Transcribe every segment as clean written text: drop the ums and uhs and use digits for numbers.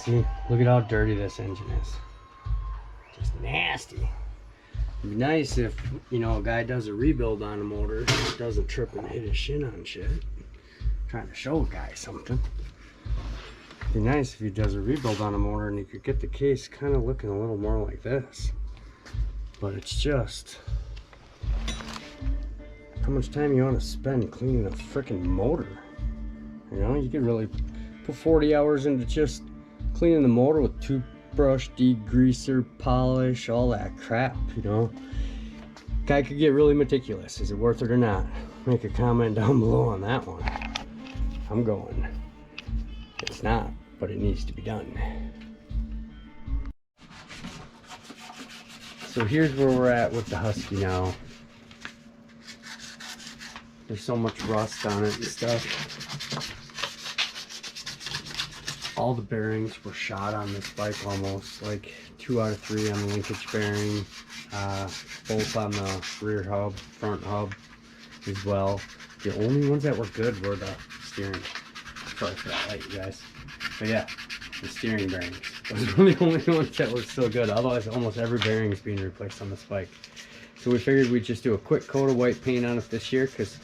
See, look at how dirty this engine is. Just nasty. It'd be nice if, you know, a guy does a rebuild on a motor, doesn't trip and hit his shin on shit. Trying to show a guy something. It'd be nice if he does a rebuild on a motor and you could get the case kind of looking a little more like this. But it's just, how much time you want to spend cleaning a freaking motor? You know, you could really put 40 hours into just cleaning the motor with toothbrush, degreaser, polish, all that crap, you know. Guy could get really meticulous. Is it worth it or not? Make a comment down below on that one. I'm going, it's not, but it needs to be done. So here's where we're at with the Husky now. There's so much rust on it and stuff. All the bearings were shot on this bike almost, like 2 out of 3 on the linkage bearing, both on the rear hub, front hub as well. The only ones that were good were the steering. Sorry for that light, you guys. But yeah, the steering bearings. Those were the only ones that were still good. Otherwise, almost every bearing is being replaced on this bike. So we figured we'd just do a quick coat of white paint on it this year because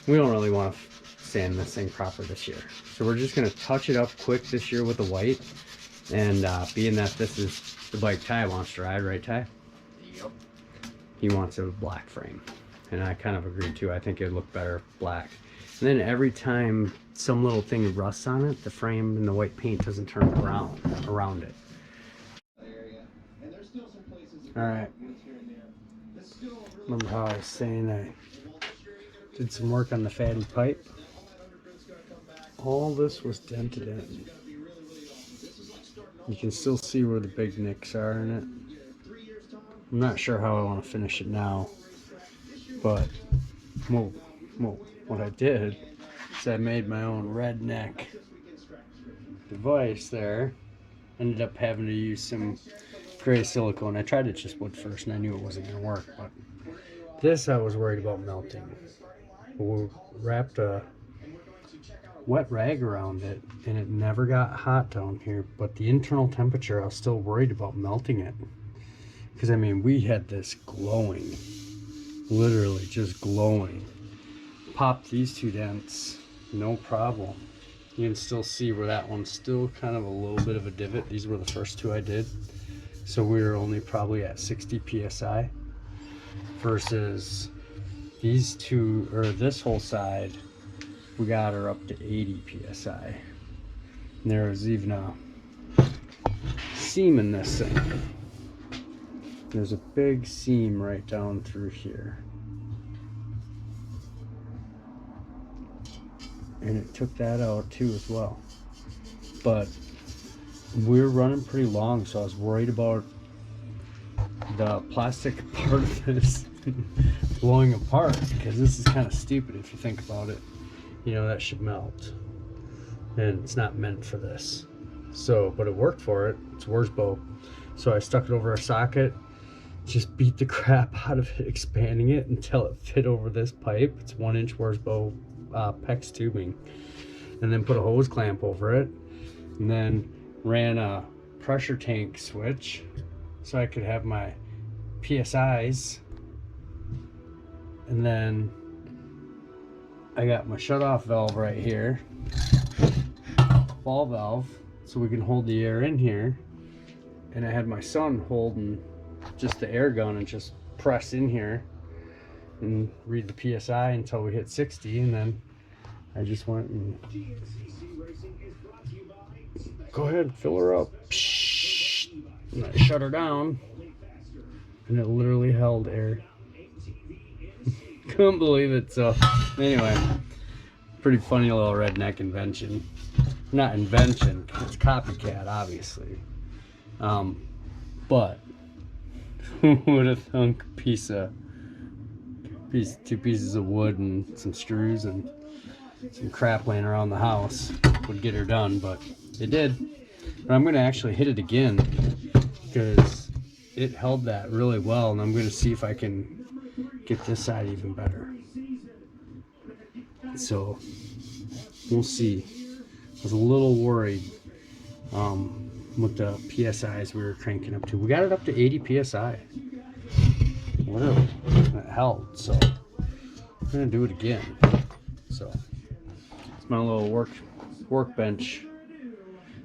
we don't really want to sand this thing proper this year. So we're just going to touch it up quick this year with the white. And being that this is the bike Ty wants to ride, right Ty? Yep. He wants a black frame. And I kind of agreed too. I think it would look better black. And then every time some little thing rusts on it, the frame and the white paint doesn't turn around it. Alright. Remember how I was saying I did some work on the fatty pipe? All this was dented in. You can still see where the big nicks are in it. I'm not sure how I want to finish it now, but what I did is I made my own redneck device there. Ended up having to use some gray silicone. I tried it just wood first and I knew it wasn't going to work, but this I was worried about melting. We wrapped a wet rag around it and it never got hot down here, but the internal temperature I was still worried about melting it, because I mean we had this glowing, literally just glowing. Popped these 2 dents, no problem. You can still see where that one's still kind of a little bit of a divot. These were the first 2 I did, so we were only probably at 60 psi versus these 2, or this whole side we got her up to 80 psi. And there was even a seam in this thing. There's a big seam right down through here. And it took that out too as well. But we're running pretty long, so I was worried about the plastic part of this blowing apart, because this is kind of stupid if you think about it. You know, that should melt, and it's not meant for this. So, but it worked for it. It's Worsbo. So I stuck it over a socket, just beat the crap out of it, expanding it until it fit over this pipe. It's 1-inch Worsbo PEX tubing, and then put a hose clamp over it, and then ran a pressure tank switch so I could have my PSIs, and then I got my shut-off valve right here, ball valve, so we can hold the air in here, and I had my son holding just the air gun and just press in here and read the PSI until we hit 60, and then I just went and go ahead, fill her up, and I shut her down, and it literally held air. Couldn't believe it. So anyway, pretty funny little redneck invention. Not invention, it's copycat obviously, but who would have thunk 2 pieces of wood and some screws and some crap laying around the house would get her done, but it did. But I'm going to actually hit it again because it held that really well, and I'm going to see if I can get this side even better. So we'll see. I was a little worried what the PSIs we were cranking up to. We got it up to 80 PSI. Literally. And it held, so I'm gonna do it again. So it's my little workbench.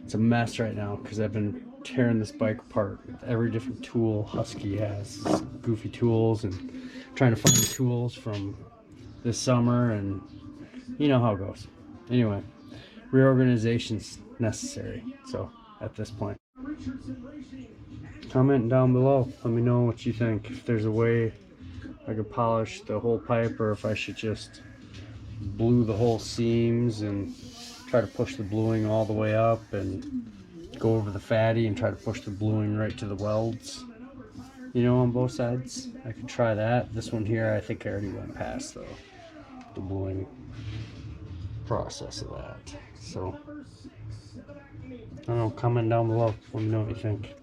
It's a mess right now because I've been tearing this bike apart with every different tool Husky has. Goofy tools, and trying to find the tools from this summer, and you know how it goes. Anyway, reorganization's necessary. So at this point, comment down below. Let me know what you think. If there's a way I could polish the whole pipe, or if I should just blue the whole seams and try to push the bluing all the way up and go over the fatty and try to push the bluing right to the welds, you know, on both sides. I could try that. This one here, I think I already went past the bluing process of that. So I don't know, comment down below, let me know what you think.